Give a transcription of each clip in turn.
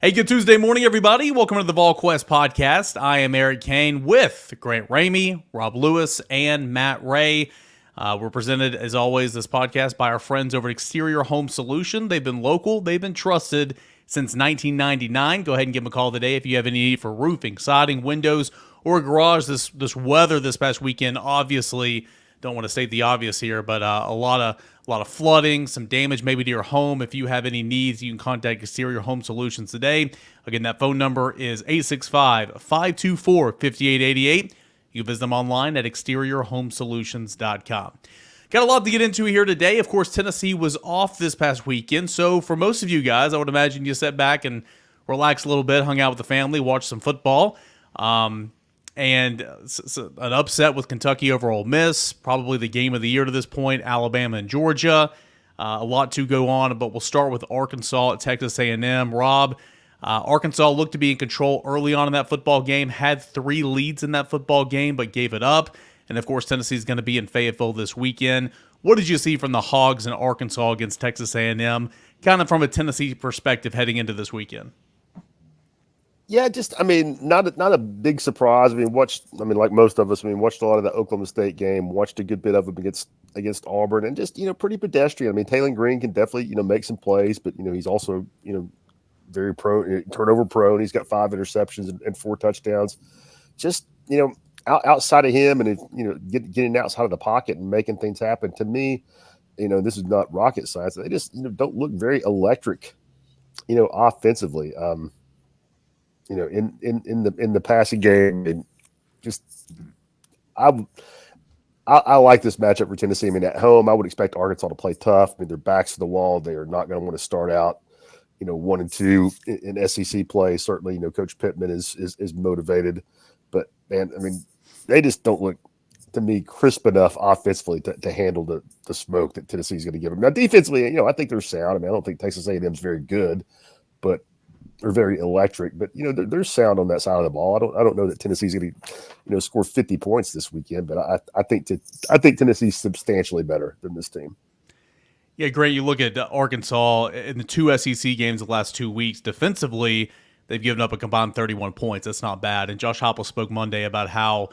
Hey, good Tuesday morning, everybody. Welcome to the Volquest podcast. I am Eric Kane with Grant Ramey, Rob Lewis, and Matt Ray. We're presented, as always, this podcast by our friends over at Exterior Home Solution. They've been local. They've been trusted since 1999. Go ahead and give them a call today if you have any need for roofing, siding, windows, or a garage. This weather this past weekend, obviously, don't want to state the obvious here, but a lot of flooding, some damage maybe to your home. If you have any needs, you can contact Exterior Home Solutions today. Again, that phone number is 865-524-5888. You can visit them online at exteriorhomesolutions.com. Got a lot to get into here today. Of course, Tennessee was off this past weekend, so for most of you guys, I would imagine you sat back and relaxed a little bit, hung out with the family, watched some football. And an upset with Kentucky over Ole Miss, probably the game of the year to this point, Alabama and Georgia. A lot to go on, but we'll start with Arkansas at Texas A&M. Rob, Arkansas looked to be in control early on in that football game, had 3 leads in that football game, but gave it up. And, of course, Tennessee's going to be in Fayetteville this weekend. What did you see from the Hogs in Arkansas against Texas A&M, kind of from a Tennessee perspective heading into this weekend? Yeah, not a big surprise. Like most of us, watched a lot of the Oklahoma State game, watched a good bit of them against Auburn, and just, pretty pedestrian. Taylor Green can definitely, make some plays, but, he's also, very prone, turnover prone. He's got 5 interceptions and 4 touchdowns. Just, outside of him and, getting outside of the pocket and making things happen. To me, this is not rocket science. They just, don't look very electric, offensively. In the passing game, and just I like this matchup for Tennessee. At home, I would expect Arkansas to play tough. Their backs to the wall. They are not going to want to start out, 1-2 in SEC play. Certainly, Coach Pittman is motivated, but man, they just don't look to me crisp enough offensively to handle the smoke that Tennessee's going to give them. Now, defensively, I think they're sound. I don't think Texas A&M is very good, but are very electric, but they're sound on that side of the ball. I don't know that Tennessee's going to score 50 points this weekend, but I think Tennessee's substantially better than this team. Yeah, great. You look at Arkansas in the 2 SEC games the last 2 weeks. Defensively, they've given up a combined 31 points. That's not bad. And Josh Heupel spoke Monday about how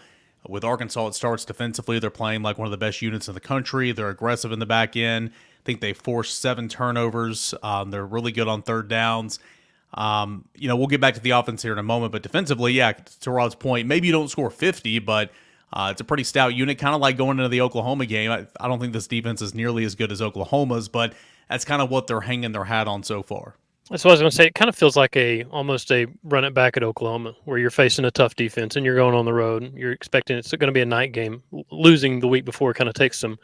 with Arkansas it starts defensively. They're playing like one of the best units in the country. They're aggressive in the back end. I think they forced 7 turnovers. They're really good on third downs. We'll get back to the offense here in a moment, but defensively, yeah, to Rod's point, maybe you don't score 50, but it's a pretty stout unit, kind of like going into the Oklahoma game. I don't think this defense is nearly as good as Oklahoma's, but that's kind of what they're hanging their hat on so far. That's what I was going to say. It kind of feels like almost a run it back at Oklahoma, where you're facing a tough defense and you're going on the road. You're expecting it's going to be a night game. Losing the week before kind of takes some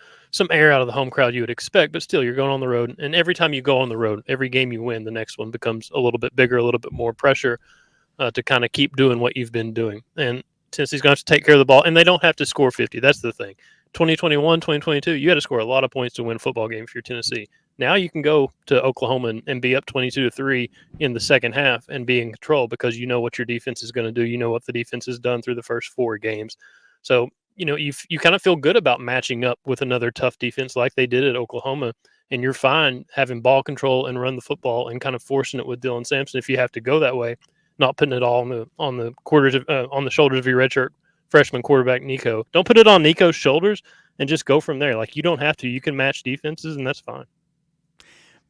air out of the home crowd you would expect, but still you're going on the road. And every time you go on the road, every game you win, the next one becomes a little bit bigger, a little bit more pressure to kind of keep doing what you've been doing. And Tennessee's going to have to take care of the ball, and they don't have to score 50. That's the thing. 2021, 2022, you had to score a lot of points to win a football game if you're Tennessee. Now you can go to Oklahoma and be up 22-3 in the second half and be in control because you know what your defense is going to do. You know what the defense has done through the first 4 games. So, you kind of feel good about matching up with another tough defense like they did at Oklahoma, and you're fine having ball control and run the football and kind of forcing it with Dylan Sampson if you have to go that way, not putting it all on the shoulders of your redshirt freshman quarterback Nico. Don't put it on Nico's shoulders and just go from there. Like, you don't have to. You can match defenses, and that's fine.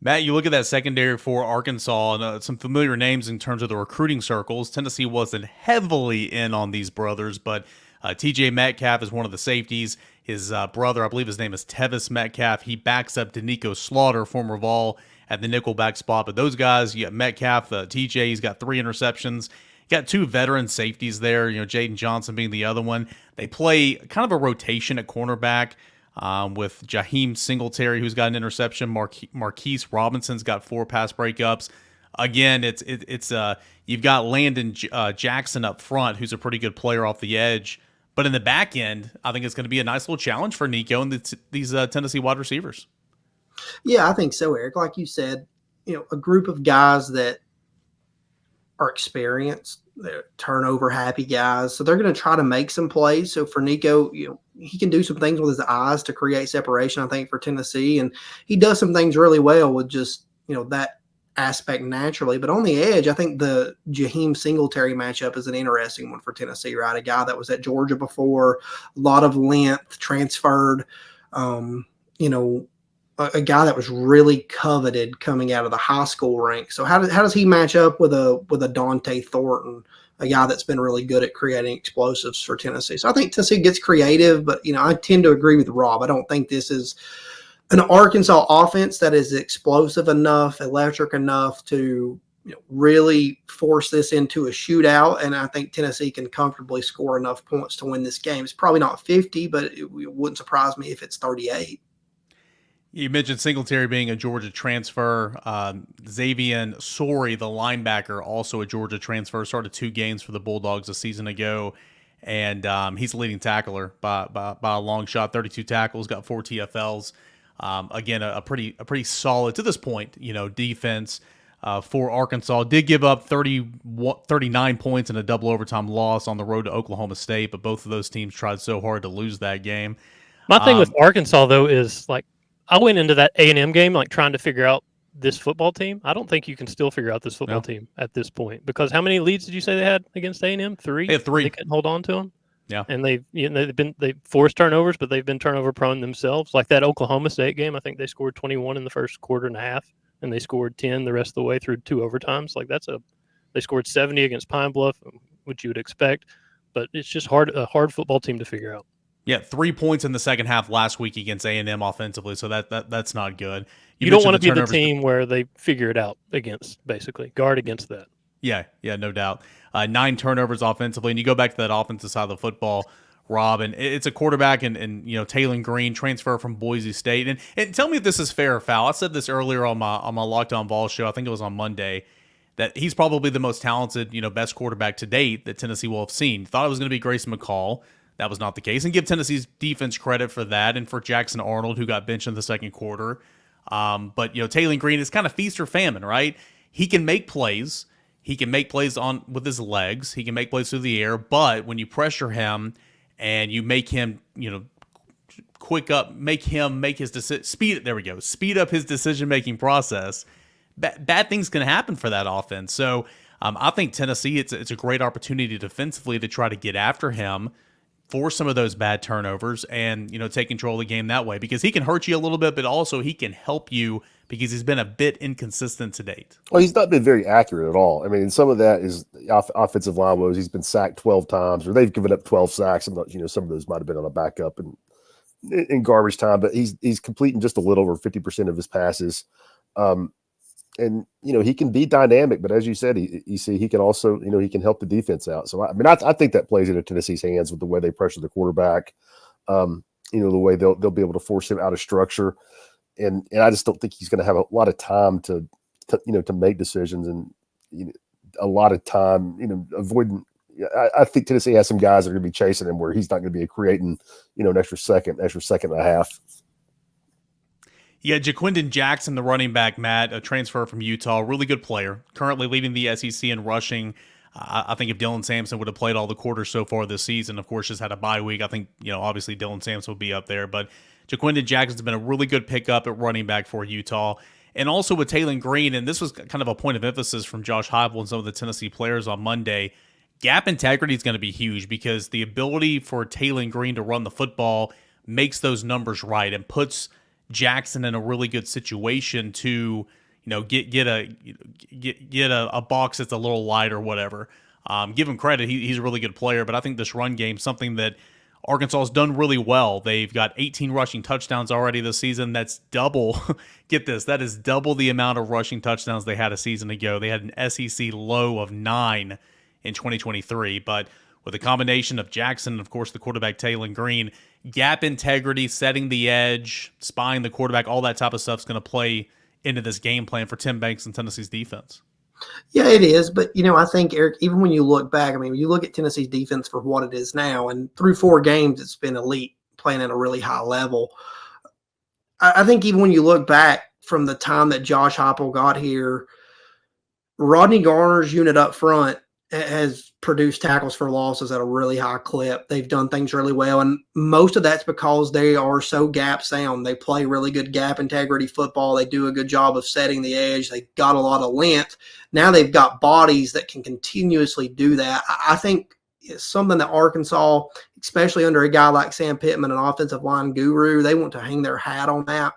Matt, you look at that secondary for Arkansas and some familiar names in terms of the recruiting circles. Tennessee wasn't heavily in on these brothers, but T.J. Metcalf is one of the safeties. His brother, I believe his name is Tevis Metcalf. He backs up to Nico Slaughter, former Vol, at the nickelback spot. But those guys, you got Metcalf, T.J., he's got 3 interceptions. You got 2 veteran safeties there, Jaden Johnson being the other one. They play kind of a rotation at cornerback. With Jaheim Singletary, who's got an interception. Marquise Robinson's got 4 pass breakups. Again, it's you've got Landon Jackson up front, who's a pretty good player off the edge. But in the back end, I think it's going to be a nice little challenge for Nico and these Tennessee wide receivers. Yeah, I think so, Eric. Like you said, a group of guys that are experienced, they're turnover happy guys. So they're going to try to make some plays. So for Nico, he can do some things with his eyes to create separation, I think, for Tennessee. And he does some things really well with just, that aspect naturally. But on the edge, I think the Jaheim Singletary matchup is an interesting one for Tennessee, right? A guy that was at Georgia before, a lot of length, transferred, you know, a guy that was really coveted coming out of the high school ranks. So how does he match up with a Dante Thornton, a guy that's been really good at creating explosives for Tennessee? So I think Tennessee gets creative, but I tend to agree with Rob. I don't think this is an Arkansas offense that is explosive enough, electric enough to really force this into a shootout. And I think Tennessee can comfortably score enough points to win this game. It's probably not 50, but it wouldn't surprise me if it's 38. You mentioned Singletary being a Georgia transfer. Xavier Sorey, the linebacker, also a Georgia transfer, started 2 games for the Bulldogs a season ago, and he's the leading tackler by a long shot. 32 tackles, got 4 TFLs. Again, a pretty solid to this point, defense for Arkansas. Did give up 39 points in a double overtime loss on the road to Oklahoma State, but both of those teams tried so hard to lose that game. My thing with Arkansas, though, is like, I went into that A&M game like trying to figure out this football team. I don't think you can still figure out this football team at this point, because how many leads did you say they had against A&M? 3. They had 3. They couldn't hold on to them. Yeah, and they've forced turnovers, but they've been turnover prone themselves. Like that Oklahoma State game, I think they scored 21 in the first quarter and a half, and they scored 10 the rest of the way through 2 overtimes. Like they scored 70 against Pine Bluff, which you would expect, but it's just a hard football team to figure out. Yeah, 3 points in the second half last week against A&M offensively, so that's not good. You don't want to be the team where they figure it out against, basically. Guard against that. Yeah, no doubt. 9 turnovers offensively, and you go back to that offensive side of the football, Rob, and it's a quarterback and Taylon Green, transfer from Boise State. And tell me if this is fair or foul. I said this earlier on my Locked On Ball show, I think it was on Monday, that he's probably the most talented, best quarterback to date that Tennessee will have seen. Thought it was going to be Grayson McCall. That was not the case. And give Tennessee's defense credit for that, and for Jackson Arnold, who got benched in the second quarter. But Taylon Green is kind of feast or famine, right? He can make plays. He can make plays with his legs. He can make plays through the air. But when you pressure him and you make him, make his speed up his decision-making process, bad things can happen for that offense. So I think Tennessee, it's a great opportunity defensively to try to get after him, force some of those bad turnovers, and take control of the game that way, because he can hurt you a little bit, but also he can help you because he's been a bit inconsistent to date. Well, he's not been very accurate at all. I mean, some of that is offensive line woes. He's been sacked 12 times, or they've given up 12 sacks. Some of those might have been on a backup and in garbage time, but he's completing just a little over 50% of his passes. And he can be dynamic, but as you said, he can also he can help the defense out. So I think that plays into Tennessee's hands with the way they pressure the quarterback, the way they'll be able to force him out of structure, and I just don't think he's going to have a lot of time to make decisions, and a lot of time avoiding. I think Tennessee has some guys that are going to be chasing him where he's not going to be creating an extra second and a half. Yeah, Jaquindon Jackson, the running back, Matt, a transfer from Utah, really good player, currently leading the SEC in rushing. I think if Dylan Sampson would have played all the quarters so far this season, of course, just had a bye week, I think, obviously Dylan Sampson would be up there. But Jaquindon Jackson's been a really good pickup at running back for Utah. And also with Taylon Green, and this was kind of a point of emphasis from Josh Heupel and some of the Tennessee players on Monday, gap integrity is going to be huge, because the ability for Taylon Green to run the football makes those numbers right and puts Jackson in a really good situation to get a box that's a little light or whatever. Give him credit, he's a really good player, but I think this run game, something that Arkansas has done really well. They've got 18 rushing touchdowns already this season. That's double. Get this, that is double the amount of rushing touchdowns they had a season ago. They had an SEC low of 9 in 2023, but with a combination of Jackson and, of course, the quarterback Taylon Green, gap integrity, setting the edge, spying the quarterback, all that type of stuff is going to play into this game plan for Tim Banks and Tennessee's defense. Yeah, it is. But, I think, Eric, even when you look back, you look at Tennessee's defense for what it is now, and through 4 games, it's been elite, playing at a really high level. I think even when you look back from the time that Josh Heupel got here, Rodney Garner's unit up front has produced tackles for losses at a really high clip. They've done things really well, and most of that's because they are so gap sound. They play really good gap integrity football. They do a good job of setting the edge. They've got a lot of length. Now they've got bodies that can continuously do that. I think it's something that Arkansas, especially under a guy like Sam Pittman, an offensive line guru, they want to hang their hat on that.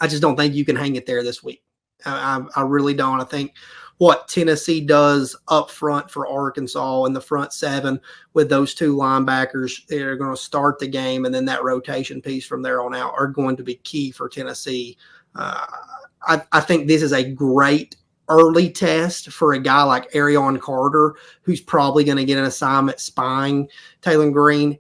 I just don't think you can hang it there this week. I really don't. I think what Tennessee does up front for Arkansas in the front seven with those two linebackers, they're going to start the game, and then that rotation piece from there on out are going to be key for Tennessee. I think this is a great early test for a guy like Arion Carter, who's probably going to get an assignment spying Taylor Green.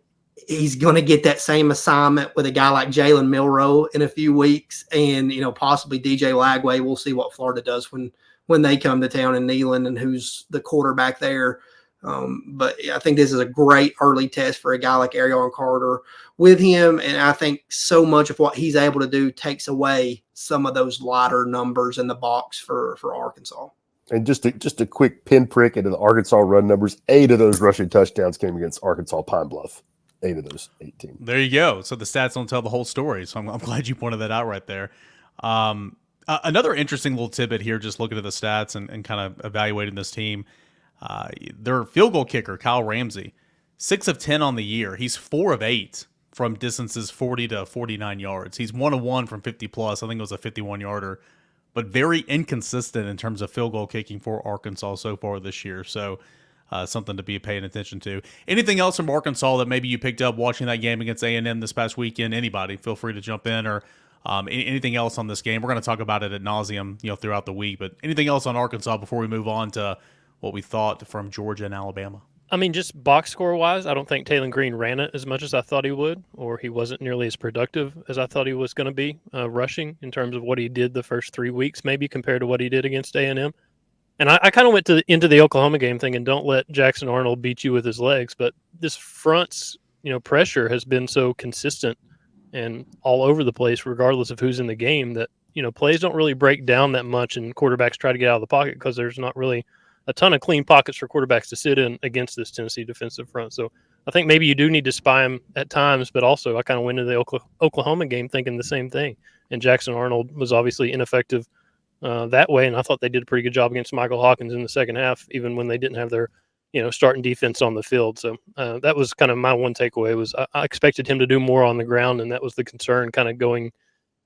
He's going to get that same assignment with a guy like Jalen Milroe in a few weeks, and possibly DJ Lagway. We'll see what Florida does when they come to town in Neyland and who's the quarterback there. But I think this is a great early test for a guy like Arion Carter with him, and I think so much of what he's able to do takes away some of those lighter numbers in the box for Arkansas. And just a quick pinprick into the Arkansas run numbers. 8 of those rushing touchdowns came against Arkansas Pine Bluff. 8 of those 18. There you go. So the stats don't tell the whole story. So I'm glad you pointed that out right there. Another interesting little tidbit here, just looking at the stats and kind of evaluating this team. Their field goal kicker, Kyle Ramsey, 6 of 10 on the year. He's 4 of 8 from distances 40 to 49 yards. He's 1 of 1 from 50 plus. I think it was a 51-yarder, but very inconsistent in terms of field goal kicking for Arkansas so far this year. So something to be paying attention to. Anything else from Arkansas that maybe you picked up watching that game against A&M this past weekend? Anybody, feel free to jump in, or anything else on this game. We're going to talk about it ad nauseum, throughout the week. But anything else on Arkansas before we move on to what we thought from Georgia and Alabama? I mean, just box score wise, I don't think Taylor Green ran it as much as I thought he would, or he wasn't nearly as productive as I thought he was going to be rushing in terms of what he did the first 3 weeks, maybe compared to what he did against A&M. And I kind of went into the Oklahoma game thinking, don't let Jackson Arnold beat you with his legs. But this front's pressure has been so consistent and all over the place, regardless of who's in the game, that plays don't really break down that much, and quarterbacks try to get out of the pocket because there's not really a ton of clean pockets for quarterbacks to sit in against this Tennessee defensive front. So I think maybe you do need to spy him at times, but also I kind of went into the Oklahoma game thinking the same thing. And Jackson Arnold was obviously ineffective that way, and I thought they did a pretty good job against Michael Hawkins in the second half, even when they didn't have their starting defense on the field. So that was kind of my one takeaway. Was I expected him to do more on the ground, and that was the concern kind of going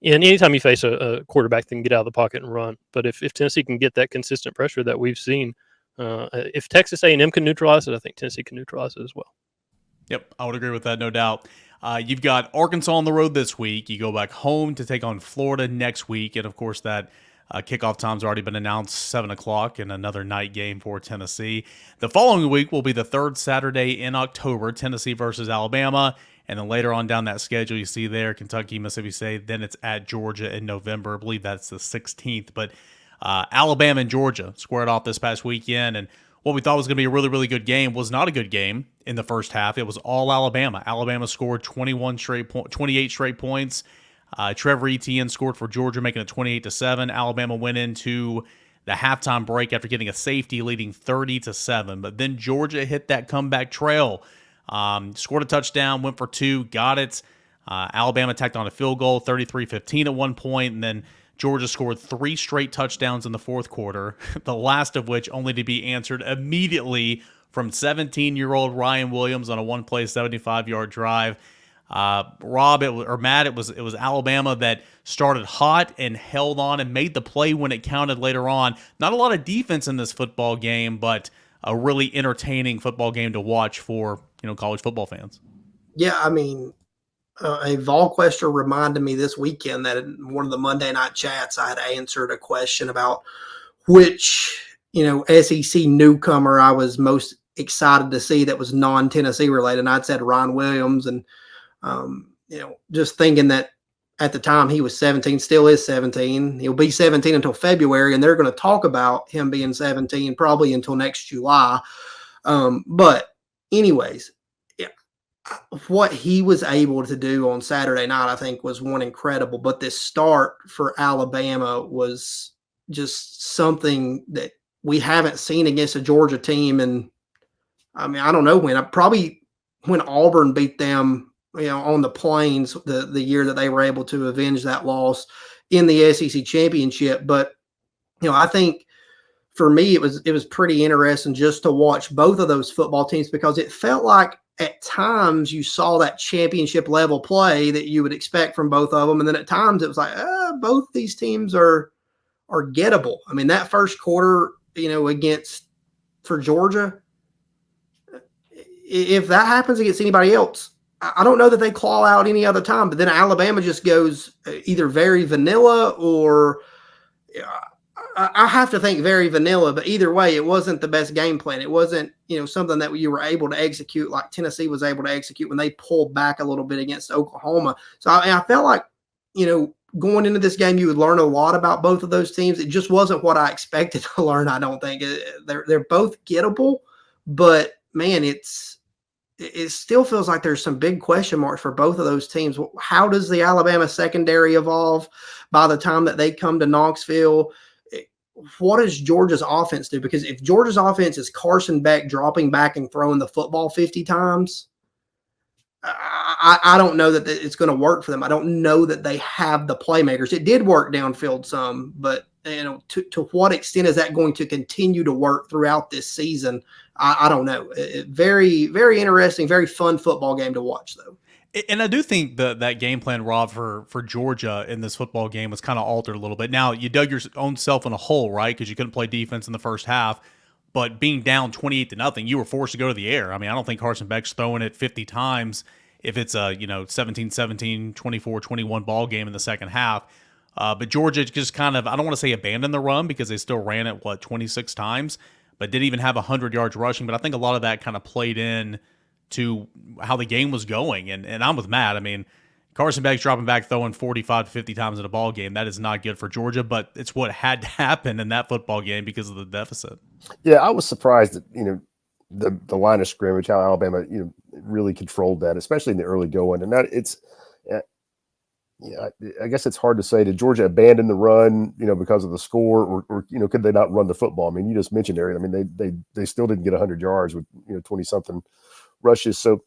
in. Anytime you face a quarterback that can get out of the pocket and run, but if Tennessee can get that consistent pressure that we've seen, if Texas A&M can neutralize it, I think Tennessee can neutralize it as well. Yep, I would agree with that, no doubt. You've got Arkansas on the road this week. You go back home to take on Florida next week, and of course that kickoff time's already been announced, 7 o'clock, and another night game for Tennessee. The following week will be the third Saturday in October, Tennessee versus Alabama. And then later on down that schedule, you see there, Kentucky, Mississippi State. Then it's at Georgia in November. I believe that's the 16th. But Alabama and Georgia squared off this past weekend. And what we thought was going to be a really, really good game was not a good game in the first half. It was all Alabama. Alabama scored 28 straight points. Trevor Etienne scored for Georgia, making it 28-7. Alabama went into the halftime break after getting a safety, leading 30-7. But then Georgia hit that comeback trail, scored a touchdown, went for 2, got it. Alabama tacked on a field goal, 33-15 at one point, and then Georgia scored 3 straight touchdowns in the fourth quarter, the last of which only to be answered immediately from 17-year-old Ryan Williams on a one-play 75-yard drive. Matt, it was Alabama that started hot and held on and made the play when it counted later on. Not a lot of defense in this football game, but a really entertaining football game to watch for college football fans. Yeah, I mean, a Volquester reminded me this weekend that in one of the Monday night chats I had answered a question about which SEC newcomer I was most excited to see that was non-Tennessee related. And I'd said Ryan Williams, and just thinking that at the time he was 17, still is 17. He'll be 17 until February, and they're going to talk about him being 17 probably until next July. But anyways, what he was able to do on Saturday night, I think, was one incredible. But this start for Alabama was just something that we haven't seen against a Georgia team in I mean, I don't know when. Probably when Auburn beat them, on the plains the year that they were able to avenge that loss in the SEC championship. But I think for me it was pretty interesting just to watch both of those football teams, because it felt like at times you saw that championship level play that you would expect from both of them, and then at times it was like both these teams are gettable. I mean, that first quarter, against for Georgia, if that happens against anybody else, I don't know that they claw out any other time. But then Alabama just goes either very vanilla or I have to think very vanilla. But either way, it wasn't the best game plan. It wasn't something that you were able to execute like Tennessee was able to execute when they pulled back a little bit against Oklahoma. So I felt like going into this game, you would learn a lot about both of those teams. It just wasn't what I expected to learn. I don't think they're both gettable, but man, it still feels like there's some big question marks for both of those teams. How does the Alabama secondary evolve by the time that they come to Knoxville? What does Georgia's offense do? Because if Georgia's offense is Carson Beck dropping back and throwing the football 50 times, I don't know that it's going to work for them. I don't know that they have the playmakers. It did work downfield some, but to what extent is that going to continue to work throughout this season? I don't know. Very, very interesting, very fun football game to watch, though. And I do think that game plan, Rob, for Georgia in this football game was kind of altered a little bit. Now, you dug your own self in a hole, right? Because you couldn't play defense in the first half. But being down 28-0, you were forced to go to the air. I mean, I don't think Carson Beck's throwing it 50 times if it's a 17-17, 24-21 ball game in the second half. But Georgia just kind of, I don't want to say abandoned the run because they still ran it, 26 times, but didn't even have 100 yards rushing. But I think a lot of that kind of played in to how the game was going. And I'm with Matt. I mean, Carson Beck's dropping back, throwing 45 to 50 times in a ball game. That is not good for Georgia, but it's what had to happen in that football game because of the deficit. Yeah, I was surprised that, the line of scrimmage, how Alabama, really controlled that, especially in the early going. And that I guess it's hard to say. Did Georgia abandon the run, because of the score, or could they not run the football? I mean, you just mentioned Aaron. I mean, they still didn't get 100 yards with 20-something rushes. So,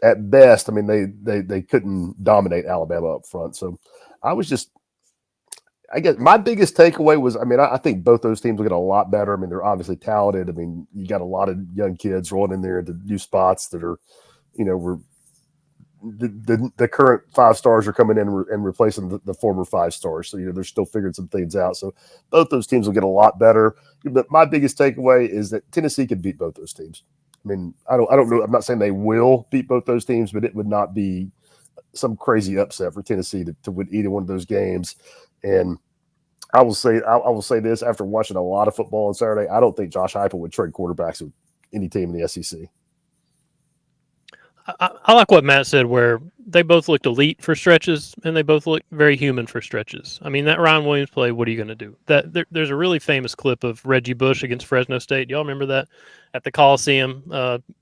at best, I mean, they couldn't dominate Alabama up front. So, I guess my biggest takeaway was, I mean, I think both those teams will get a lot better. I mean, they're obviously talented. I mean, you got a lot of young kids rolling in there into new spots that are, we're the current 5 stars are coming in and replacing the former 5 stars. So, they're still figuring some things out. So both those teams will get a lot better. But my biggest takeaway is that Tennessee could beat both those teams. I mean, I don't know. I'm not saying they will beat both those teams, but it would not be some crazy upset for Tennessee to win either one of those games. And I will say this, after watching a lot of football on Saturday, I don't think Josh Heupel would trade quarterbacks with any team in the SEC. I like what Matt said, where they both looked elite for stretches and they both looked very human for stretches. I mean, that Ryan Williams play, what are you going to do? There's a really famous clip of Reggie Bush against Fresno State. Y'all remember that at the Coliseum,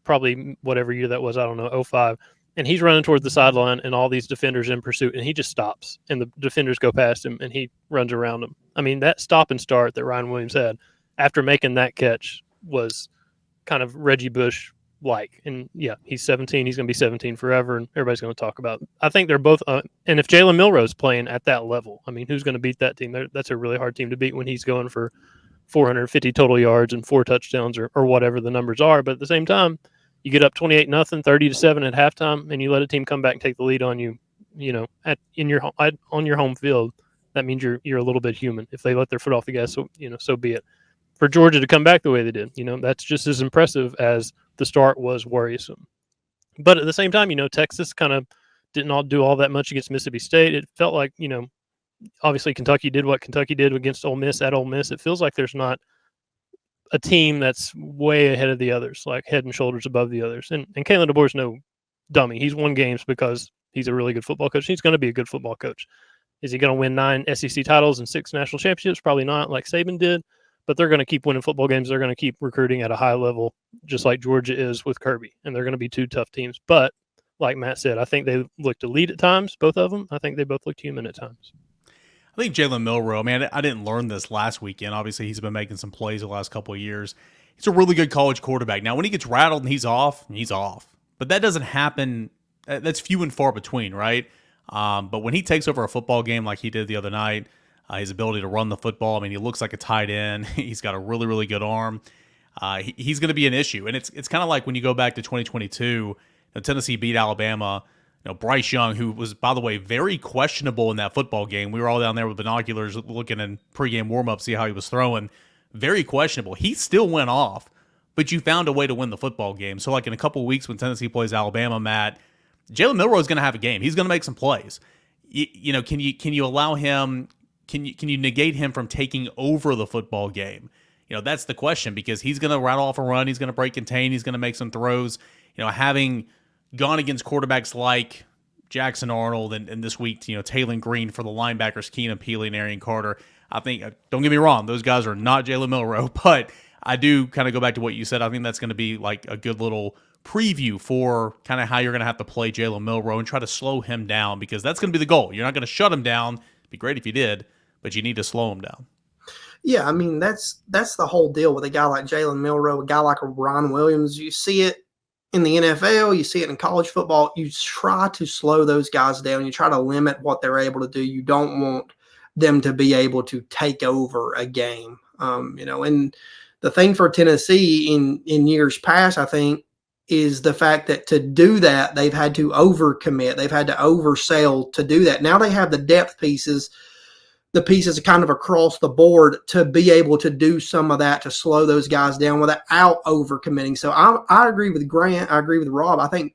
probably whatever year that was, I don't know, 05. And he's running towards the sideline and all these defenders in pursuit, and he just stops and the defenders go past him and he runs around them. I mean, that stop and start that Ryan Williams had after making that catch was kind of Reggie Bush like. And yeah, he's 17. He's going to be 17 forever, and everybody's going to talk about it. I think they're both and if Jalen Milroe's playing at that level, I mean, who's going to beat that team? That's a really hard team to beat when he's going for 450 total yards and 4 touchdowns or whatever the numbers are. But at the same time, you get up 28-0, 30-7 at halftime, and you let a team come back and take the lead on you, on your home field. That means you're a little bit human. If they let their foot off the gas, so be it. For Georgia to come back the way they did, that's just as impressive as the start was worrisome. But at the same time, Texas kind of didn't do all that much against Mississippi State. It felt like, obviously Kentucky did what Kentucky did against Ole Miss at Ole Miss. It feels like there's not a team that's way ahead of the others, like head and shoulders above the others. And Kalen DeBoer's no dummy. He's won games because he's a really good football coach. He's going to be a good football coach. Is he going to win 9 SEC titles and 6 national championships? Probably not, like Saban did. But they're going to keep winning football games. They're going to keep recruiting at a high level, just like Georgia is with Kirby. And they're going to be 2 tough teams. But like Matt said, I think they looked elite at times, both of them. I think they both looked human at times. I think Jalen Milroe, man, I didn't learn this last weekend. Obviously, he's been making some plays the last couple of years. He's a really good college quarterback. Now, when he gets rattled and he's off, he's off. But that doesn't happen. That's few and far between, right? But when he takes over a football game like he did the other night, his ability to run the football, I mean, he looks like a tight end. He's got a really, really good arm. He's going to be an issue. And it's kind of like when you go back to 2022, Tennessee beat Alabama. Bryce Young, who was, by the way, very questionable in that football game. We were all down there with binoculars looking in pregame warm-up, see how he was throwing. Very questionable. He still went off, but you found a way to win the football game. So, like in a couple of weeks when Tennessee plays Alabama, Matt, Jalen Milroe is going to have a game. He's going to make some plays. Can you allow him? Can you negate him from taking over the football game? That's the question, because he's going to rattle off a run. He's going to break contain. He's going to make some throws. Having gone against quarterbacks like Jackson Arnold and this week, Taylon Green for the linebackers, Keenan Peely and Arian Carter. I think, don't get me wrong, those guys are not Jalen Milroe, but I do kind of go back to what you said. I think that's going to be like a good little preview for kind of how you're going to have to play Jalen Milroe and try to slow him down, because that's going to be the goal. You're not going to shut him down. It'd be great if you did, but you need to slow him down. Yeah, I mean, that's the whole deal with a guy like Jalen Milroe, a guy like a Ron Williams. You see it in the NFL, you see it in college football. You try to slow those guys down. You try to limit what they're able to do. You don't want them to be able to take over a game. And the thing for Tennessee in years past, I think, is the fact that to do that, they've had to overcommit. They've had to oversell to do that. Now they have the depth pieces, the pieces kind of across the board to be able to do some of that, to slow those guys down without overcommitting. So I agree with Grant. I agree with Rob. I think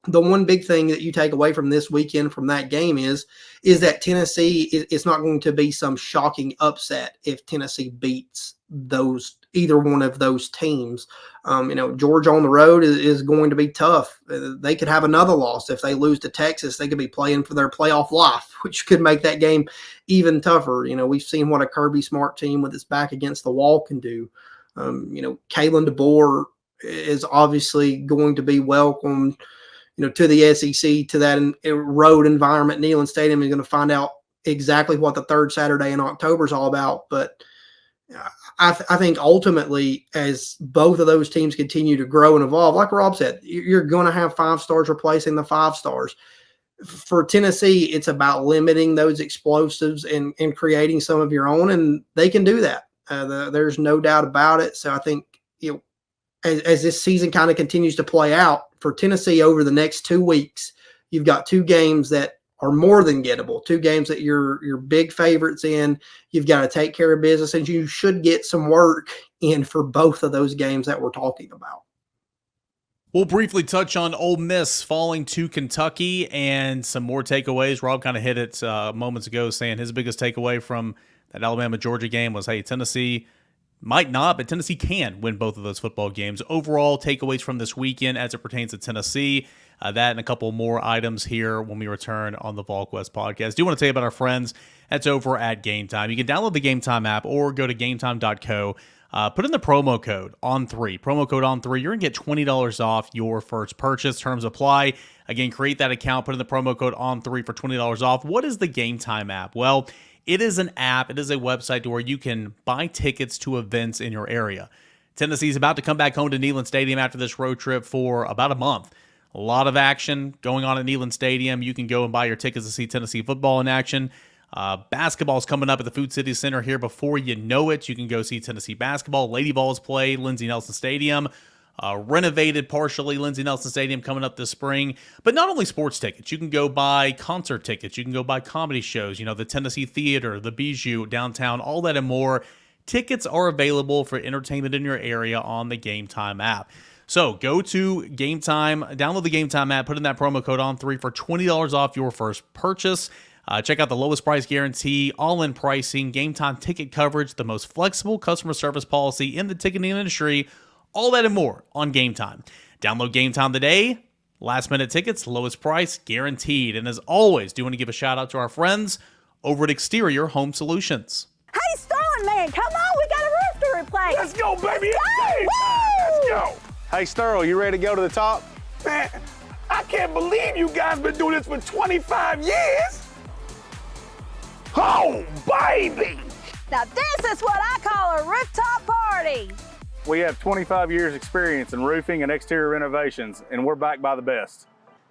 the one big thing that you take away from this weekend from that game is that Tennessee is not going to be some shocking upset if Tennessee beats either one of those teams. Georgia on the road is going to be tough. They could have another loss. If they lose to Texas, they could be playing for their playoff life, which could make that game even tougher. We've seen what a Kirby Smart team with its back against the wall can do. Kalen DeBoer is obviously going to be welcomed, to the SEC, to that road environment. Neyland Stadium is going to find out exactly what the third Saturday in October is all about. But I think ultimately, as both of those teams continue to grow and evolve, like Rob said, you're going to have 5 stars replacing the 5 stars. For Tennessee, it's about limiting those explosives and creating some of your own, and they can do that. There's no doubt about it. So I think, as this season kind of continues to play out for Tennessee over the next 2 weeks, you've got 2 games that are more than gettable, 2 games that you're big favorites in. You've got to take care of business, and you should get some work in for both of those games that we're talking about. We'll briefly touch on Ole Miss falling to Kentucky and some more takeaways. Rob kind of hit it moments ago, saying his biggest takeaway from that Alabama-Georgia game was, hey, Tennessee might not, but Tennessee can win both of those football games. Overall takeaways from this weekend as it pertains to Tennessee, that and a couple more items here when we return on the Volquest podcast. Do want to tell you about our friends that's over at Game Time. You can download the Game Time app or go to gametime.co. Put in the promo code ON3. Promo code ON3. You're going to get $20 off your first purchase. Terms apply. Again, create that account. Put in the promo code ON3 for $20 off. What is the Game Time app? Well, it is an app. It is a website to where you can buy tickets to events in your area. Tennessee's about to come back home to Neyland Stadium after this road trip for about a month. A lot of action going on at Neyland Stadium. You can go and buy your tickets to see Tennessee football in action. Basketball's coming up at the Food City Center here before you know it. You can go see Tennessee basketball. Lady Vols play Lindsey Nelson Stadium. Renovated partially Lindsey Nelson Stadium coming up this spring. But not only sports tickets. You can go buy concert tickets. You can go buy comedy shows. The Tennessee Theater, the Bijou downtown, all that and more. Tickets are available for entertainment in your area on the Game Time app. So go to Game Time, download the Game Time app, put in that promo code ON3 for $20 off your first purchase. Check out the lowest price guarantee, all-in pricing, Game Time ticket coverage, the most flexible customer service policy in the ticketing industry, all that and more on Game Time. Download Game Time today. Last-minute tickets, lowest price, guaranteed. And as always, do want to give a shout-out to our friends over at Exterior Home Solutions. Hey, Sterling, man, come on, we got a roof to replace. Let's go, baby. It's Go! game time. Let's go. Hey, Sterl, you ready to go to the top? Man, I can't believe you guys been doing this for 25 years. Oh, baby. Now this is what I call a rooftop party. We have 25 years experience in roofing and exterior renovations, and we're backed by the best.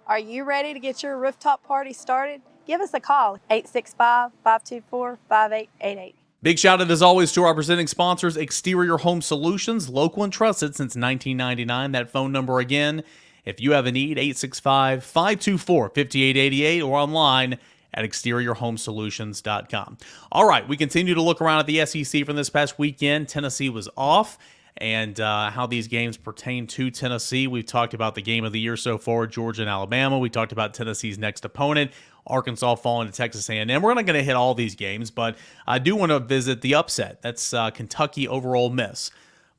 Are you ready to get your rooftop party started? Give us a call, 865-524-5888. Big shout out as always to our presenting sponsors, Exterior Home Solutions, local and trusted since 1999. That phone number again, if you have a need, 865-524-5888 or online at exteriorhomesolutions.com. All right, we continue to look around at the SEC from this past weekend. Tennessee was off, and how these games pertain to Tennessee. We've talked about the game of the year so far, Georgia and Alabama. We talked about Tennessee's next opponent, Arkansas falling to Texas A&M. We're not going to hit all these games, but I do want to visit the upset. That's Kentucky over Ole Miss.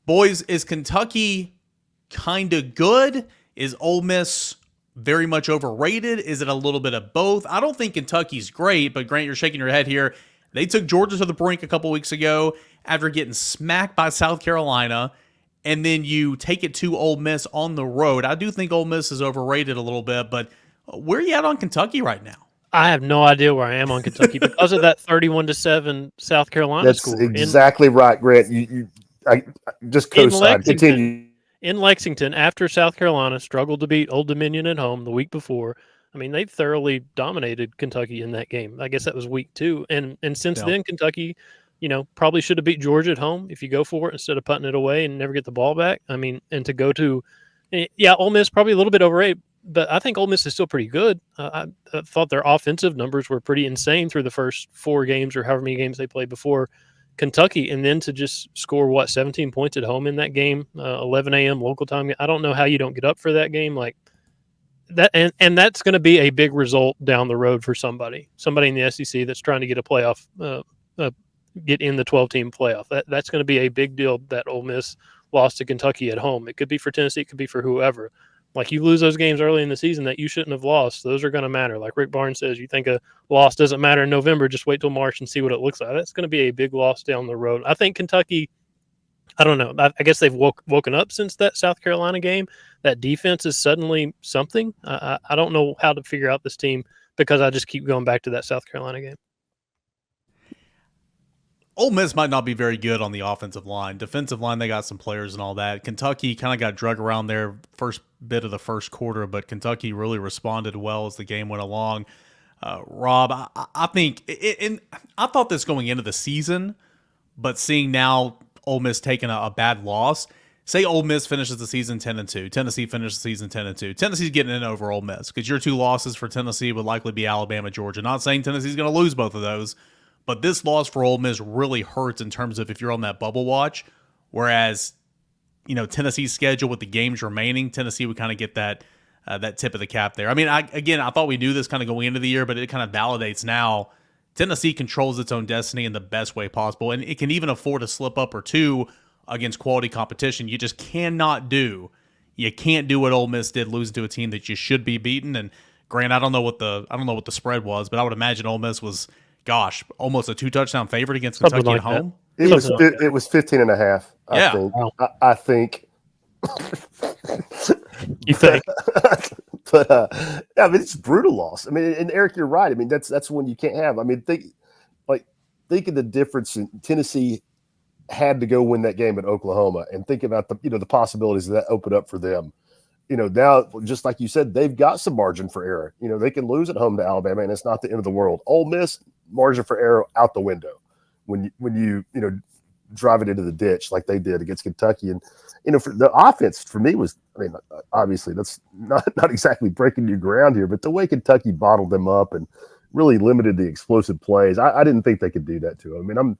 Boys, is Kentucky kind of good? Is Ole Miss very much overrated? Is it a little bit of both? I don't think Kentucky's great, but Grant, you're shaking your head here. They took Georgia to the brink a couple weeks ago after getting smacked by South Carolina, and then you take it to Ole Miss on the road. I do think Ole Miss is overrated a little bit, but where are you at on Kentucky right now? I have no idea where I am on Kentucky because of that 31-7 South Carolina That's score. exactly right, Grant. I just co-sign. Continue. In Lexington, after South Carolina struggled to beat Old Dominion at home the week before, I mean, they thoroughly dominated Kentucky in that game. I guess that was week 2. And since then, Kentucky, probably should have beat Georgia at home if you go for it instead of putting it away and never get the ball back. I mean, and to go to, Ole Miss probably a little bit overrated, but I think Ole Miss is still pretty good. I thought their offensive numbers were pretty insane through the first 4 games or however many games they played before Kentucky, and then to just score 17 points at home in that game, 11 a.m. local time. I don't know how you don't get up for that game like that, and that's going to be a big result down the road for somebody in the SEC that's trying to get a playoff, get in the 12-team playoff. That's going to be a big deal that Ole Miss lost to Kentucky at home. It could be for Tennessee, it could be for whoever. Like, you lose those games early in the season that you shouldn't have lost. Those are going to matter. Like Rick Barnes says, you think a loss doesn't matter in November, just wait till March and see what it looks like. That's going to be a big loss down the road. I think Kentucky, I don't know. I guess they've woken up since that South Carolina game. That defense is suddenly something. I don't know how to figure out this team because I just keep going back to that South Carolina game. Ole Miss might not be very good on the offensive line. Defensive line, they got some players and all that. Kentucky kind of got drug around there first bit of the first quarter, but Kentucky really responded well as the game went along. Rob, I think, and I thought this going into the season, but seeing now Ole Miss taking a bad loss, say Ole Miss finishes the season 10-2, Tennessee finishes the season 10-2. Tennessee's getting in over Ole Miss because your 2 losses for Tennessee would likely be Alabama, Georgia. Not saying Tennessee's going to lose both of those, but this loss for Ole Miss really hurts in terms of if you're on that bubble watch, whereas, Tennessee's schedule with the games remaining, Tennessee would kind of get that tip of the cap there. I mean, I thought we knew this kind of going into the year, but it kind of validates now. Tennessee controls its own destiny in the best way possible, and it can even afford a slip up or 2 against quality competition. You just cannot do. You can't do what Ole Miss did, losing to a team that you should be beaten. And Grant, I don't know what the spread was, but I would imagine Ole Miss was, almost a 2-touchdown favorite against Kentucky like at home. It was 15 and a half. Yeah. I think. You think? But I mean, it's a brutal loss. I mean, and Eric, you're right. I mean, that's one you can't have. I mean, think of the difference. In Tennessee had to go win that game at Oklahoma, and think about the possibilities that opened up for them. Now, just like you said, they've got some margin for error. They can lose at home to Alabama, and it's not the end of the world. Ole Miss, margin for error out the window when you drive it into the ditch like they did against Kentucky. And for the offense for me was, I mean, obviously that's not exactly breaking new ground here, but the way Kentucky bottled them up and really limited the explosive plays, I didn't think they could do that to them. I mean, I'm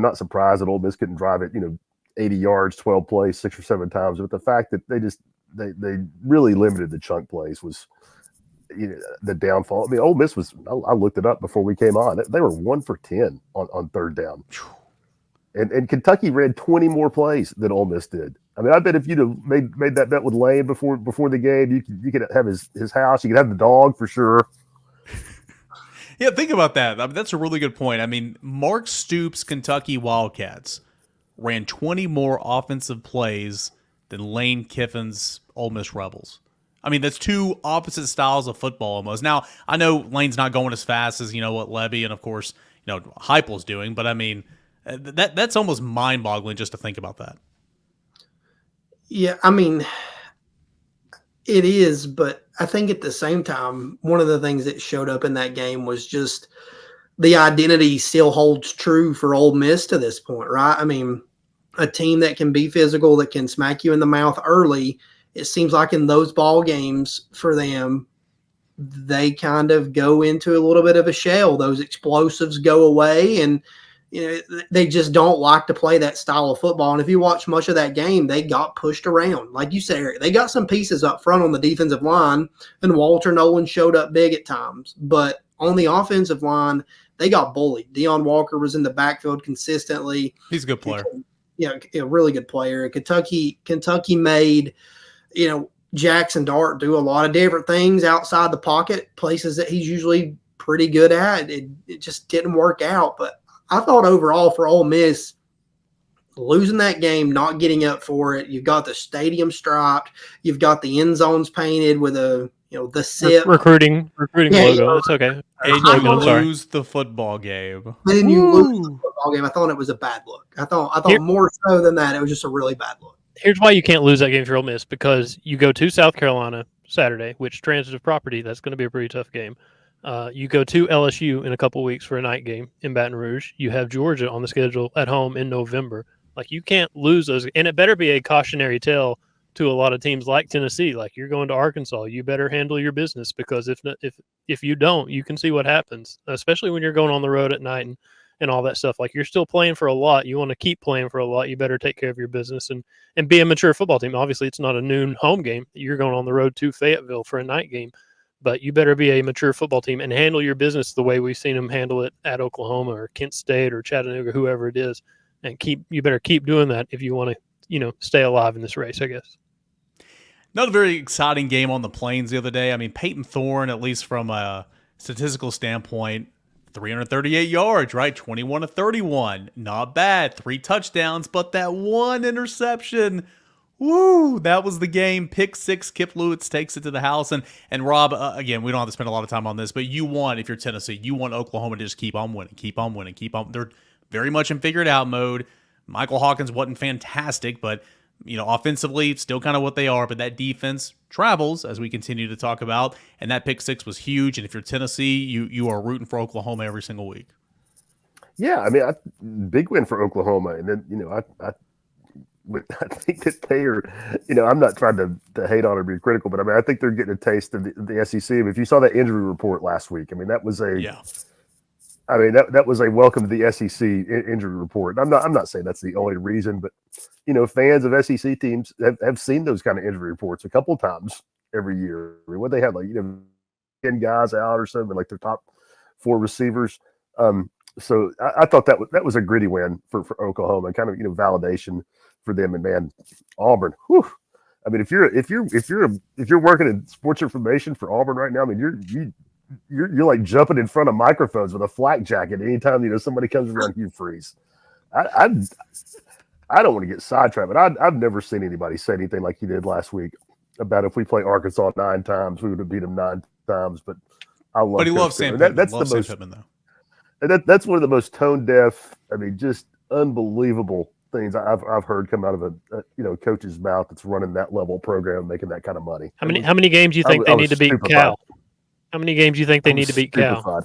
not surprised that Ole Miss couldn't drive it 80 yards, 12 plays, 6 or 7 times, but the fact that they really limited the chunk plays was the downfall. I mean, Ole Miss was, I looked it up before we came on. They were 1 for 10 on 3rd down. And Kentucky ran 20 more plays than Ole Miss did. I mean, I bet if you'd have made that bet with Lane before the game, you could have his house. You could have the dog for sure. Yeah, think about that. I mean, that's a really good point. I mean, Mark Stoops' Kentucky Wildcats ran 20 more offensive plays than Lane Kiffin's Ole Miss Rebels. I mean, that's 2 opposite styles of football almost. Now, I know Lane's not going as fast as, what Levy and, of course, Heupel's doing, but I mean, that's almost mind-boggling just to think about that. Yeah, I mean, it is, but I think at the same time, one of the things that showed up in that game was just the identity still holds true for Ole Miss to this point, right? I mean, a team that can be physical, that can smack you in the mouth early. It seems like in those ball games for them, they kind of go into a little bit of a shell. Those explosives go away, and they just don't like to play that style of football. And if you watch much of that game, they got pushed around, like you said, Eric. They got some pieces up front on the defensive line, and Walter Nolan showed up big at times. But on the offensive line, they got bullied. Deion Walker was in the backfield consistently. He's a good player. A really good player. Kentucky made Jackson Dart do a lot of different things outside the pocket, places that he's usually pretty good at. It just didn't work out. But I thought overall for Ole Miss, losing that game, not getting up for it, you've got the stadium striped, you've got the end zones painted with the SIP. Recruiting logo. It's okay. And Slogan, you I'm sorry. lose the football game. And then you lose the football game. I thought it was a bad look. I thought more so than that, it was just a really bad look. Here's why you can't lose that game if you're Ole Miss, because you go to South Carolina Saturday, which transitive property, that's going to be a pretty tough game. You go to LSU in a couple weeks for a night game in Baton Rouge. You have Georgia on the schedule at home in November. Like, you can't lose those, and it better be a cautionary tale to a lot of teams like Tennessee. Like, you're going to Arkansas, you better handle your business, because if you don't, you can see what happens, especially when you're going on the road at night and all that stuff. Like, you're still playing for a lot. You want to keep playing for a lot. You better take care of your business and be a mature football team. Obviously, it's not a noon home game. You're going on the road to Fayetteville for a night game, but you better be a mature football team and handle your business the way we've seen them handle it at Oklahoma or Kent State or Chattanooga, whoever it is. And you better keep doing that if you want to, stay alive in this race, I guess. Not a very exciting game on the Plains the other day. I mean, Peyton Thorne, at least from a statistical standpoint, 338 yards, right? 21 to 31. Not bad. 3 touchdowns, but that one interception, woo, that was the game. Pick 6, Kip Lewis takes it to the house. And Rob, again, we don't have to spend a lot of time on this, but you want, if you're Tennessee, you want Oklahoma to just keep on winning, keep on winning, keep on. They're very much in figured out mode. Michael Hawkins wasn't fantastic, but offensively, still kind of what they are, but that defense travels, as we continue to talk about, and that pick 6 was huge. And if you're Tennessee, you are rooting for Oklahoma every single week. Yeah, I mean, big win for Oklahoma, and then I think that they are, I'm not trying to hate on or be critical, but I mean, I think they're getting a taste of the SEC. If you saw that injury report last week, I mean, that was that was a welcome to the SEC injury report. I'm not saying that's the only reason, but fans of SEC teams have seen those kind of injury reports a couple times every year. I mean, what they had, 10 guys out or something, like their top 4 receivers. So I thought that was a gritty win for Oklahoma, and kind of validation for them. And man, Auburn. Whew, I mean, if you're working in sports information for Auburn right now, I mean, you're like jumping in front of microphones with a flak jacket anytime somebody comes around. You freeze. I don't want to get sidetracked, but I've never seen anybody say anything like he did last week about if we play Arkansas 9 times, we would have beat them 9 times. But I love. But he loves Sam Pittman. That's loves the most. Sam Pittman, though. And that's one of the most tone deaf. I mean, just unbelievable things I've heard come out of a coach's mouth that's running that level program, making that kind of money. How many games do you think they need to beat Cal? How many games do you think they need to beat Cal?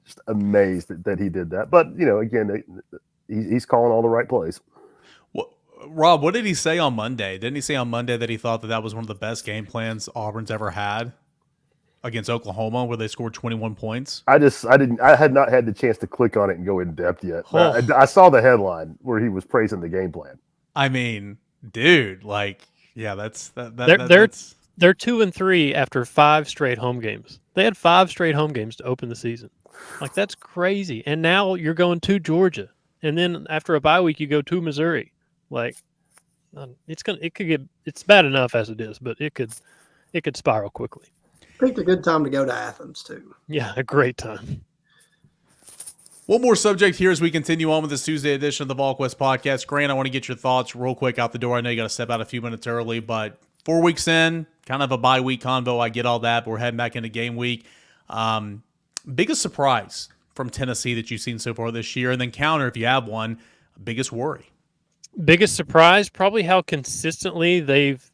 Just amazed that he did that. But again, he's calling all the right plays. Well, Rob, what did he say on Monday? Didn't he say on Monday that he thought that was one of the best game plans Auburn's ever had against Oklahoma, where they scored 21 points? I had not had the chance to click on it and go in depth yet. Oh. I saw the headline where he was praising the game plan. I mean, dude, that's They're 2-3 after 5 straight home games. They had 5 straight home games to open the season. That's crazy. And now you're going to Georgia, and then after a bye week, you go to Missouri. It's bad enough as it is, but it could spiral quickly. Picked a good time to go to Athens too. Yeah, a great time. One more subject here as we continue on with this Tuesday edition of the Volquest podcast. Grant, I want to get your thoughts real quick out the door. I know you got to step out a few minutes early, but 4 weeks in, kind of a bye week convo. I get all that, but we're heading back into game week. Biggest surprise from Tennessee that you've seen so far this year, and then counter, if you have one, biggest worry. Biggest surprise, probably how consistently they've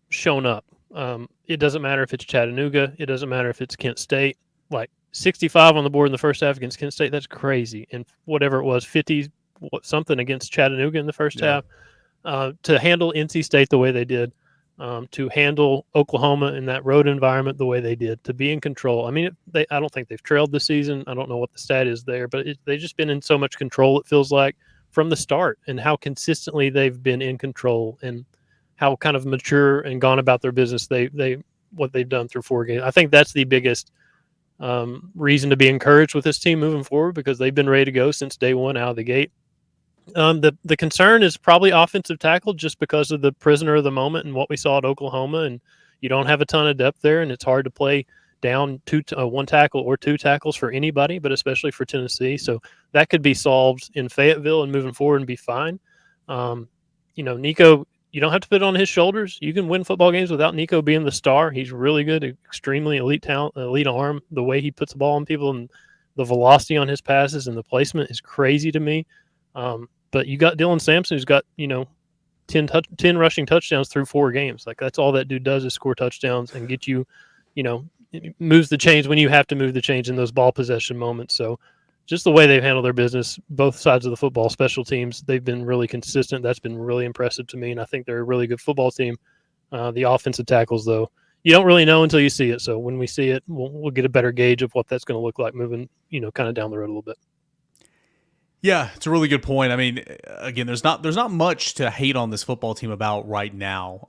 shown up. It doesn't matter if it's Chattanooga. It doesn't matter if it's Kent State. Like 65 on the board in the first half against Kent State, that's crazy. And whatever it was, 50 something against Chattanooga in the first half. To handle NC State the way they did, to handle Oklahoma in that road environment the way they did, to be in control. I mean, I don't think they've trailed this season. I don't know what the stat is there, but they've just been in so much control, it feels like, from the start, and how consistently they've been in control and how kind of mature and gone about their business what they've done through 4 games. I think that's the biggest reason to be encouraged with this team moving forward, because they've been ready to go since day one out of the gate. The concern is probably offensive tackle, just because of the prisoner of the moment and what we saw at Oklahoma, and you don't have a ton of depth there, and it's hard to play down one tackle or 2 tackles for anybody, but especially for Tennessee. So that could be solved in Fayetteville and moving forward and be fine. Nico, you don't have to put it on his shoulders. You can win football games without Nico being the star. He's really good, extremely elite talent, elite arm. The way he puts the ball on people and the velocity on his passes and the placement is crazy to me. But you got Dylan Sampson, who's got 10 rushing touchdowns through 4 games. Like, that's all that dude does is score touchdowns and get you, it moves the chains when you have to move the chains in those ball possession moments. So just the way they've handled their business, both sides of the football, special teams, they've been really consistent. That's been really impressive to me, and I think they're a really good football team. The offensive tackles, though, you don't really know until you see it. So when we see it, we'll get a better gauge of what that's going to look like moving, kind of down the road a little bit. Yeah, it's a really good point. I mean, again, there's not much to hate on this football team about right now.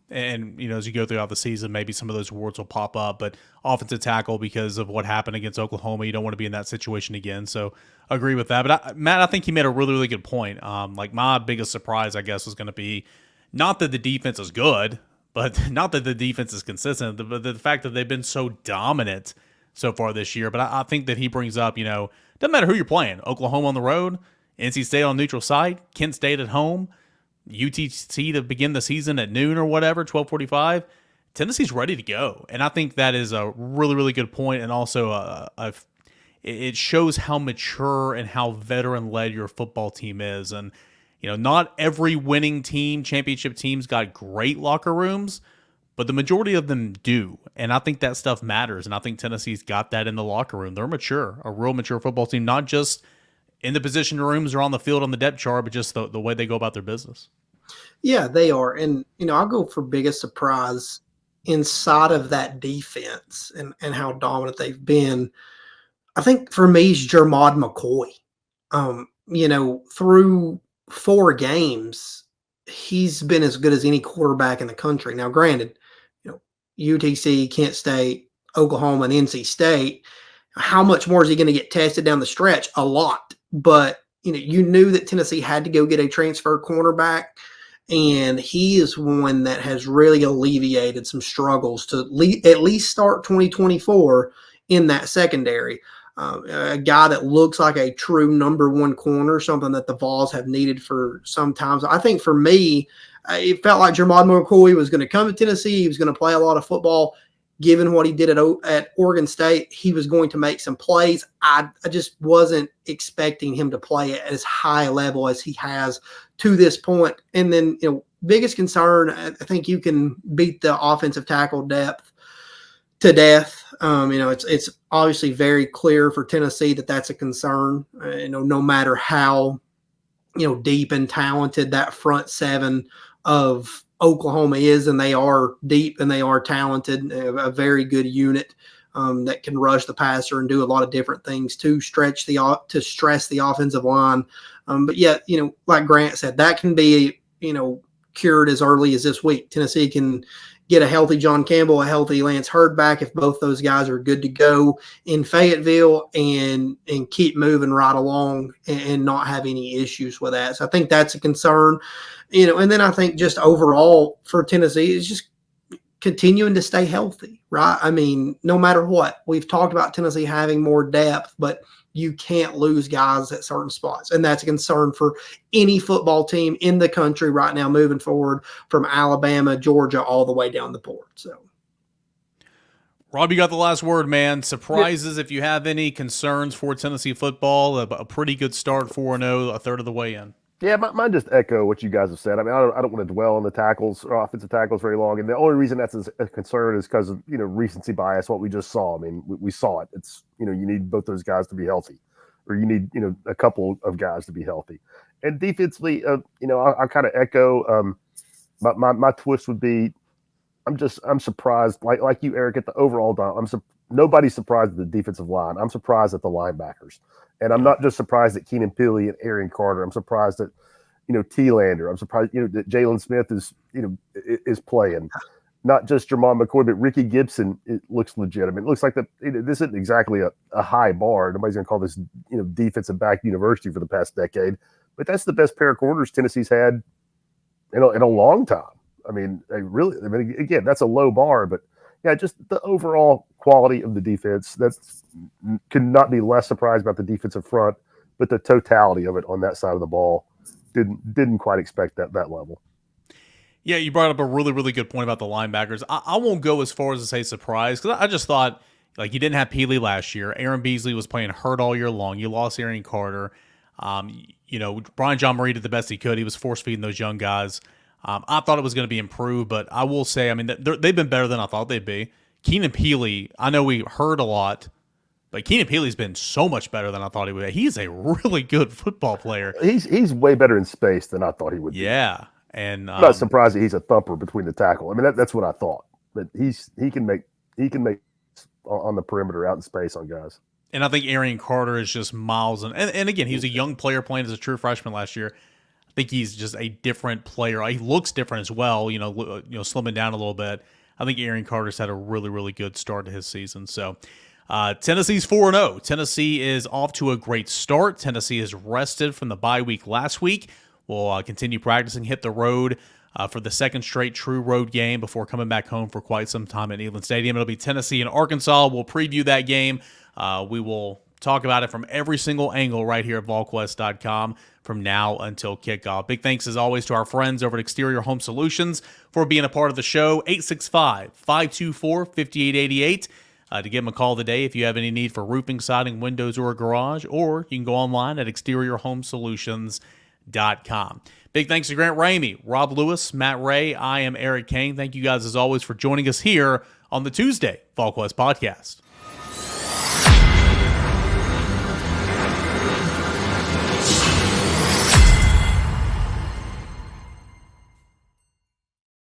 And as you go throughout the season, maybe some of those awards will pop up. But offensive tackle, because of what happened against Oklahoma, you don't want to be in that situation again. So I agree with that. But Matt, I think he made a really, really good point. Like, my biggest surprise, I guess, was going to be not that the defense is good, but not that the defense is consistent, but the fact that they've been so dominant so far this year. But I think that he brings up, doesn't matter who you're playing. Oklahoma on the road, NC State on neutral site, Kent State at home, UTC to begin the season at noon or whatever, 12:45. Tennessee's ready to go. And I think that is a really, really good point. And also it shows how mature and how veteran-led your football team is. And, not every winning team, championship team's got great locker rooms, but the majority of them do. And I think that stuff matters. And I think Tennessee's got that in the locker room. They're mature, a real mature football team, not just in the position rooms or on the field on the depth chart, but just the way they go about their business. Yeah, they are. And, I'll go for biggest surprise inside of that defense and how dominant they've been. I think for me is Jermod McCoy. Through 4 games, he's been as good as any quarterback in the country. Now, granted, UTC, Kent State, Oklahoma, and NC State, how much more is he going to get tested down the stretch? A lot. But, you knew that Tennessee had to go get a transfer cornerback, and he is one that has really alleviated some struggles to at least start 2024 in that secondary. A guy that looks like a true number 1 corner, something that the Vols have needed for some time. So I think for me, it felt like Jermod McCoy was going to come to Tennessee. He was going to play a lot of football. Given what he did at Oregon State, he was going to make some plays. I just wasn't expecting him to play at as high a level as he has to this point. And then, biggest concern, I think you can beat the offensive tackle depth to death. It's obviously very clear for Tennessee that that's a concern. No matter how, deep and talented that front 7 of Oklahoma is, and they are deep and they are talented, a very good unit that can rush the passer and do a lot of different things to stress the offensive line. But yet, like Grant said, that can be, cured as early as this week. Tennessee can get a healthy John Campbell, a healthy Lance Hurd back if both those guys are good to go in Fayetteville, and keep moving right along and not have any issues with that. So I think that's a concern. And then I think just overall for Tennessee is just continuing to stay healthy, right? I mean, no matter what, we've talked about Tennessee having more depth, but you can't lose guys at certain spots. And that's a concern for any football team in the country right now moving forward from Alabama, Georgia, all the way down the board. So, Rob, you got the last word, man. Surprises, if you have any concerns for Tennessee football, a pretty good start, 4-0, a third of the way in. Yeah, mine just echo what you guys have said. I mean, I don't want to dwell on the tackles or offensive tackles very long. And the only reason that's a concern is because of, recency bias, what we just saw. I mean, we saw it. It's, you need both those guys to be healthy, or you need, a couple of guys to be healthy. And defensively, I kind of echo, my twist would be, I'm surprised, like you, Eric, at the overall. Nobody's surprised at the defensive line. I'm surprised at the linebackers. And I'm not just surprised at Keenan Pili and Aaron Carter. I'm surprised at, T-Lander. I'm surprised, that Jalen Smith is playing. Not just Jermon McCoy, but Ricky Gibson. It looks legitimate. It looks like this isn't exactly a high bar. Nobody's going to call this, defensive back university for the past decade. But that's the best pair of corners Tennessee's had in a long time. I mean, again, that's a low bar, but yeah, just the overall quality of the defense. Could not be less surprised about the defensive front, but the totality of it on that side of the ball didn't quite expect that level. Yeah, you brought up a really, really good point about the linebackers. I won't go as far as to say surprise, because I just thought, like, you didn't have Pili last year. Aaron Beasley was playing hurt all year long. You lost Aaron Carter. Brian John Marie did the best he could. He was force-feeding those young guys. I thought it was going to be improved, but I will say, I mean, they've been better than I thought they'd be. Keenan Pili, I know we heard a lot, but Keenan Pili's been so much better than I thought he would. He's a really good football player. He's way better in space than I thought he would be. Yeah, and I'm not surprised that he's a thumper between the tackle. I mean, that's what I thought. But he can make on the perimeter out in space on guys. And I think Aaron Carter is just miles. And again, he was a young player playing as a true freshman last year. I think he's just a different player. He looks different as well, slimming down a little bit. I think Aaron Carter's had a really, really good start to his season. So Tennessee's 4-0. Tennessee is off to a great start. Tennessee is rested from the bye week last week. We'll continue practicing, hit the road for the second straight true road game before coming back home for quite some time at Neyland Stadium. It'll be Tennessee and Arkansas. We'll preview that game. We will talk about it from every single angle right here at Volquest.com from now until kickoff. Big thanks, as always, to our friends over at Exterior Home Solutions for being a part of the show. 865-524-5888 to give them a call today if you have any need for roofing, siding, windows, or a garage, or you can go online at exteriorhomesolutions.com. Big thanks to Grant Ramey, Rob Lewis, Matt Ray. I am Eric Kane. Thank you guys, as always, for joining us here on the Tuesday Volquest Podcast.